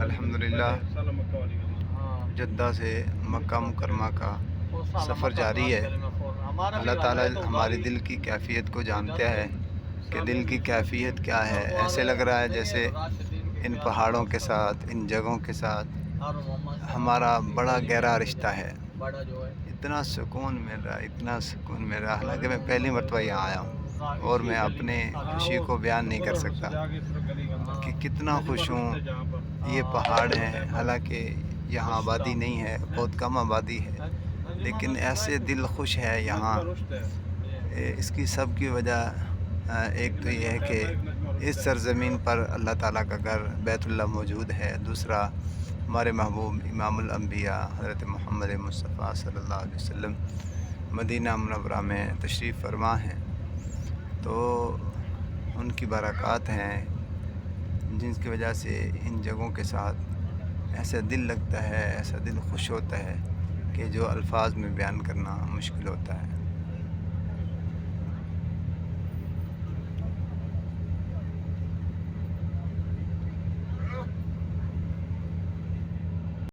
الحمدللہ جدہ سے مکہ مکرمہ کا سفر جاری ہے۔ اللہ تعالیٰ ہماری دل کی کیفیت کو جانتا ہے کہ دل کی کیفیت کیا ہے۔ ایسے لگ رہا ہے جیسے ان پہاڑوں کے ساتھ، ان جگہوں کے ساتھ ہمارا بڑا گہرا رشتہ ہے۔ اتنا سکون مل رہا ہے، اتنا سکون مل رہا ہے، حالانکہ میں پہلی مرتبہ یہاں آیا ہوں اور میں اپنے خوشی کو بیان نہیں کر سکتا کہ کتنا خوش ہوں۔ یہ پہاڑ ہیں، حالانکہ یہاں آبادی نہیں ہے، بہت کم آبادی ہے، لیکن ایسے دل خوش ہے یہاں۔ اس کی سب کی وجہ ایک تو یہ ہے کہ اس سرزمین پر اللہ تعالیٰ کا گھر بیت اللہ موجود ہے، دوسرا ہمارے محبوب امام الانبیاء حضرت محمد مصطفیٰ صلی اللہ علیہ وسلم مدینہ منورہ میں تشریف فرما ہیں، تو ان کی برکات ہیں جن کی وجہ سے ان جگہوں کے ساتھ ایسا دل لگتا ہے، ایسا دل خوش ہوتا ہے کہ جو الفاظ میں بیان کرنا مشکل ہوتا ہے۔